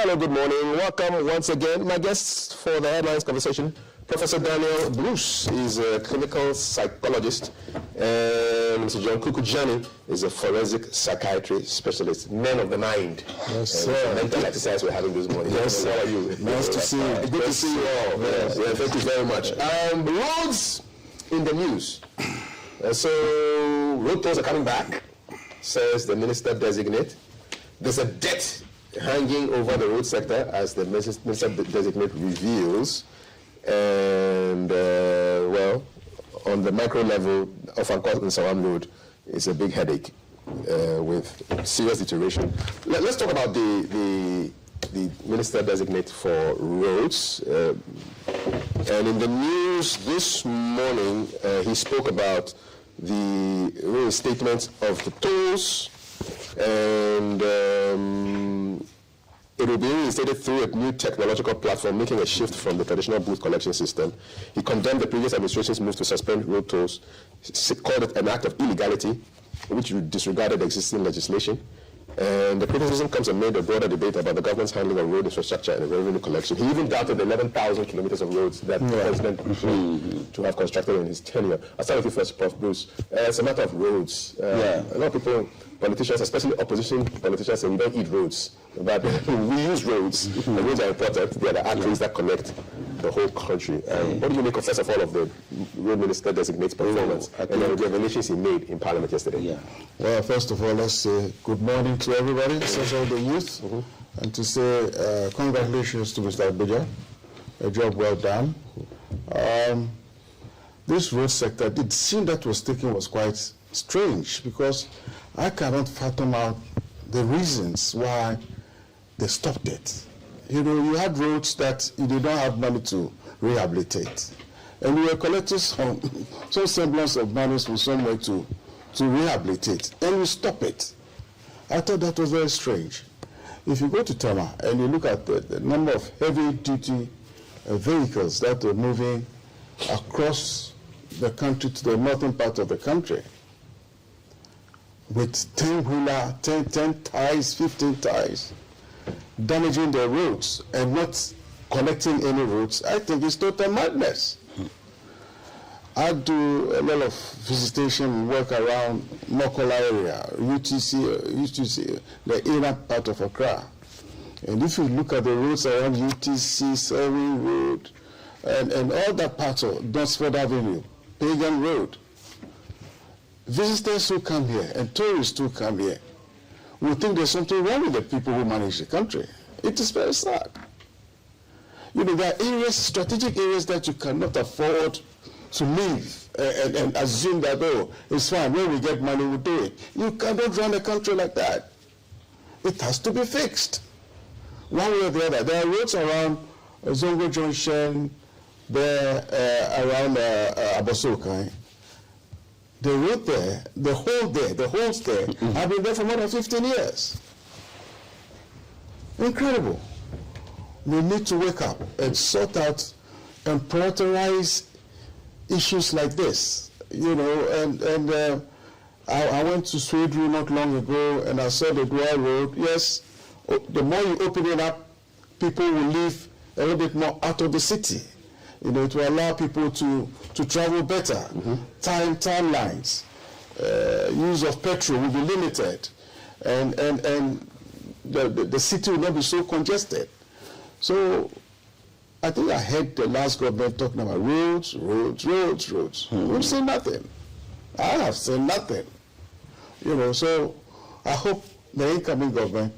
Hello, good morning. Welcome once again. My guest for the headlines conversation, Professor Daniel Bruce is a clinical psychologist, and Mr. John Kuuku Dsane is a forensic psychiatry specialist. Men of the mind. Yes, sir. Mental exercise we're having this morning. Yes, sir. How are you? Nice to see you. Good to see you all. Yes. Yeah, thank you very much. Roads in the news. So road tolls are coming back, says the minister designate. There's a debt hanging over the road sector, as the minister designate reveals. And well, on the micro level, Ofankwa and Sawam Road is a big headache with serious deterioration. Let's talk about the minister designate for roads. And in the news this morning, he spoke about the reinstatement of the tolls, and it will be reinstated through a new technological platform, making a shift from the traditional booth collection system. He condemned the previous administration's move to suspend road tolls, called it an act of illegality, which disregarded existing legislation. And the criticism comes amid a broader debate about the government's handling of road infrastructure and revenue collection. He even doubted the 11,000 kilometers of roads that the president claimed to have constructed in his tenure. I'll start with you first, Prof. Bruce. It's a matter of roads. A lot of people, politicians, especially opposition politicians, say we don't eat roads, but we use roads. The roads are important. They are the arteries that connect the whole country. What do you make of, first of all, of the road minister designate's performance and the revelations he made in Parliament yesterday? Well, first of all, let's say good morning to everybody, especially the youth, and to say congratulations to Mr. Abuja. A job well done. This road sector, the decision that was taken was quite strange, because I cannot fathom out the reasons why they stopped it. You know, you had roads that you did not have money to rehabilitate. And we were collecting some semblance of money from somewhere to rehabilitate. And we stop it. I thought that was very strange. If you go to Tama and you look at the number of heavy-duty vehicles that are moving across the country to the northern part of the country, with 10-wheeler, 10 ties, 15 ties, damaging the roads and not connecting any roads, I think it's total madness. I do a lot of visitation work around Mokola area, UTC, the inner part of Accra. And if you look at the roads around UTC, Surrey Road, and all that part of Dunsford Avenue, Pagan Road, visitors who come here and tourists who come here will think there's something wrong with the people who manage the country. It is very sad. You know, there are areas, strategic areas that you cannot afford to leave and assume that, oh, it's fine, when we get money, we'll do it. You cannot run a country like that. It has to be fixed, one way or the other. There are roads around Zongo Junction, there around Abosokai. The road there, the holes there, have been there for more than 15 years. Incredible. We need to wake up and sort out and prioritize issues like this. You know, I went to Sweden not long ago and I saw the Dwyer Road. Yes, the more you open it up, people will live a little bit more out of the city. You know, to allow people to travel better. Time lines, use of petrol will be limited, and the city will not be so congested. So I think I heard the last government talking about roads. We've seen nothing. I have seen nothing. You know, so I hope the incoming government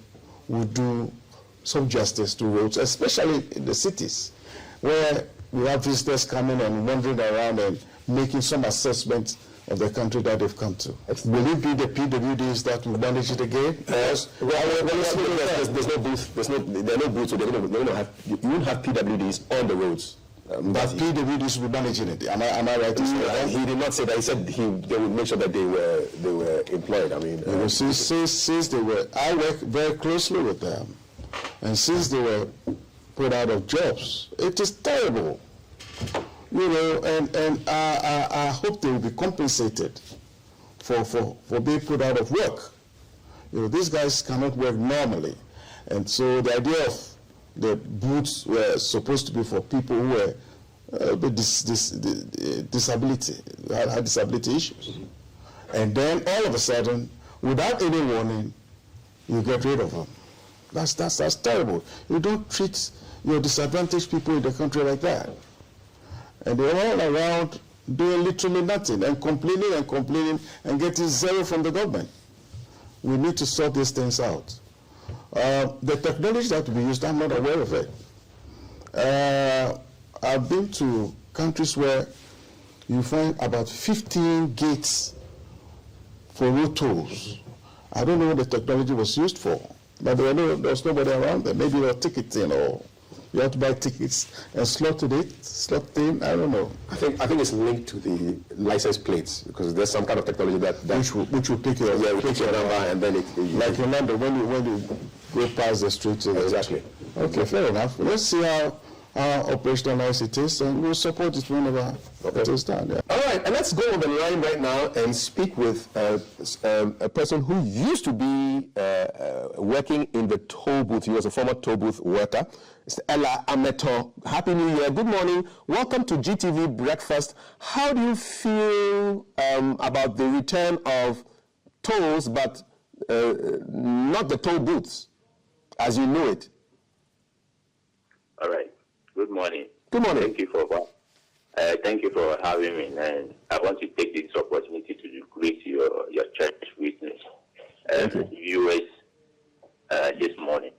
will do some justice to roads, especially in the cities, where we have visitors coming and wandering around and making some assessments of the country that they've come to. Will it be the PWDs that will manage it again? There's no booth. There are no booths, so you won't have PWDs on the roads. But PWDs will be managing it. Am I right to say that? He did not say that. He said they would make sure that they were employed. I mean, since they were, I work very closely with them, and since they were put out of jobs, it is terrible. You know, and I hope they will be compensated for being put out of work. You know, these guys cannot work normally. And so the idea of the booths were supposed to be for people who were with disability, had disability issues. And then all of a sudden, without any warning, you get rid of them. That's terrible. You don't treat your disadvantaged people in the country like that. And they're all around doing literally nothing and complaining and getting zero from the government. We need to sort these things out. The technology that will be used, I'm not aware of it. I've been to countries where you find about 15 gates for road tolls. I don't know what the technology was used for, but there was nobody around there. Maybe they were ticketing, or you have to buy tickets and slot in. I don't know. I think it's linked to the license plates, because there's some kind of technology that which will pick your number, and then like in London when you go past the street. Exactly. Okay, fair enough. Let's see how operationalized it is, and we'll support it whenever it is done. Yeah. All right, and let's go on the line right now and speak with a person who used to be working in the toll booth. He was a former toll booth worker. It's Ella Ameto. Happy New Year. Good morning. Welcome to GTV Breakfast. How do you feel about the return of tolls, but not the toll booths as you know it? All right. Good morning. Good morning. Thank you for having me, and I want to take this opportunity to greet your church witness viewers this morning.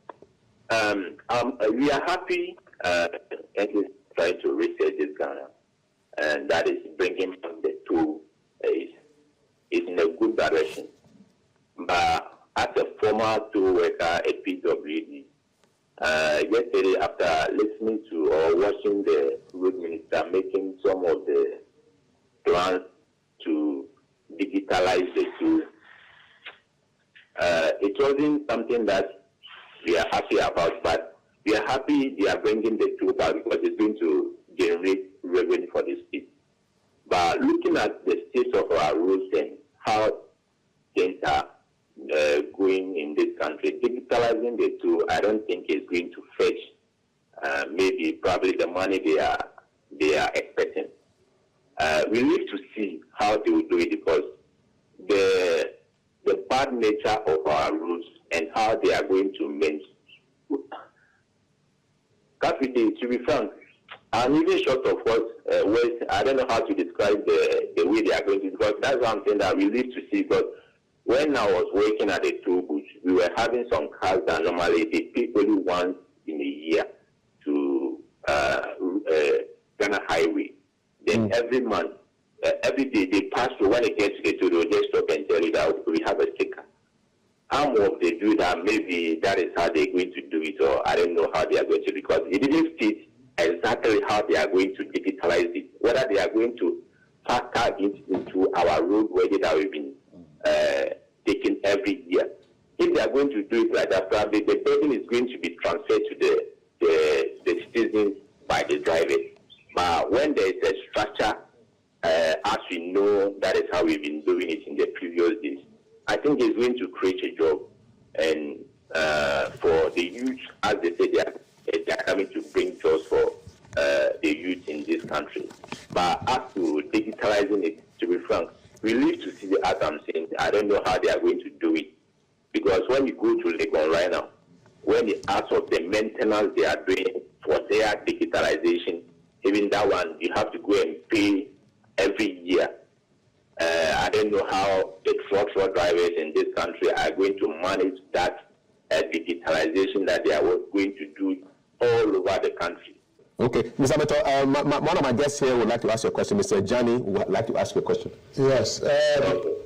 We are happy and trying to reset this Ghana, and that is bringing the tool is in a good direction. But as a former tool worker at PWD, yesterday, after listening to or watching the road minister making some of the plans to digitalize the tool, it wasn't something that we are happy about, but we are happy they are bringing the tool back because it's going to generate revenue for the state. But looking at the state of our roads and how things are going in this country, digitalizing the tool, I don't think is going to fetch probably the money they are expecting. We need to see how they will do it, because the bad nature of our roads and how they are going to manage. To be frank, I'm even short of words. I don't know how to describe the way they are going to, because that's what I'm saying that we need to see. Because when I was working at the toll booth, we were having some cars that normally they pay only once in a year to Ghana Highway. Then every month, every day they pass through. When they get to the toll, they'll just stop and tell you that we have a sticker. How more they do that, maybe that is how they're going to do it, or I don't know how they are going to, because it didn't fit exactly how they are going to digitalize it. Whether they are going to factor it into our roadway that we've been taken every year. If they are going to do it like that, probably the burden is going to be transferred to the citizens by the drivers. But when there is a structure, as we know, that is how we've been doing it in the previous days, I think it's going to create a job. And for the youth, as they say, they are coming to bring jobs for the youth in this country. But as to digitalizing it, to be frank, we need to see, as I'm saying, I don't know how they are going to do it. Because when you go to Legon right now, when they ask of the maintenance they are doing for their digitalization, even that one, you have to go and pay every year. I don't know how the truck drivers in this country are going to manage that digitalization that they are going to do all over the country. Okay, Mr. Ameto, one of my guests here would like to ask you a question. Mr. Dsane would like to ask you a question. Yes,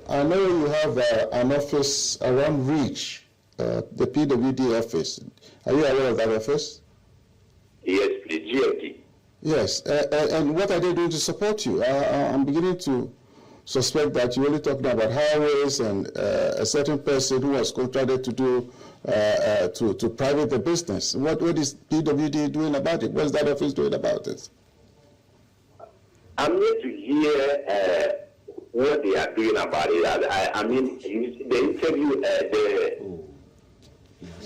I know you have an office around Reach, the PWD office. Are you aware of that office? Yes, the GFD. Yes, and what are they doing to support you? I'm beginning to suspect that you're only talking about highways and a certain person who was contracted to do to private the business. What is PWD doing about it? What's that office doing about it? I'm yet to hear what they are doing about it. I mean, the interview,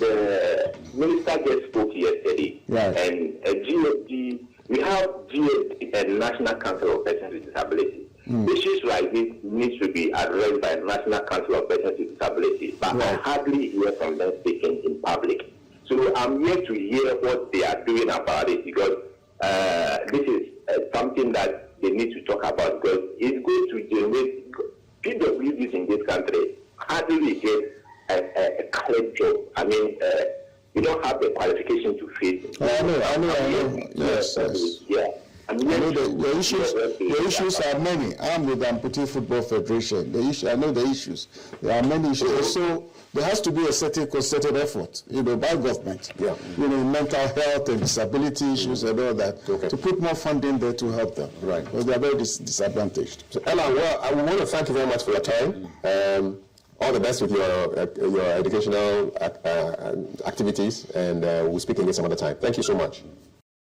the minister just spoke yesterday, right. and GFD, we have GFD and National Council of Persons with Disabilities. Issues like this needs to be addressed by National Council of Persons with Disabilities, but right. I hardly hear from them speaking in public. So I'm here to hear what they are doing about it, because this is something that they need to talk about, because it's going to generate PWDs in this country hardly get a clear job. I mean, you don't have the qualification to face. I know. Yes. Yeah. I know the issues are many. I'm with the Amputee Football Federation. I know the issues. There are many issues. So there has to be a certain concerted effort, by government. Yeah. Mental health and disability issues and all that, to put more funding there to help them. Right. Because they are very disadvantaged. So, Ella, well, I want to thank you very much for your time. All the best with your educational activities, and we'll speak again some other time. Thank you so much.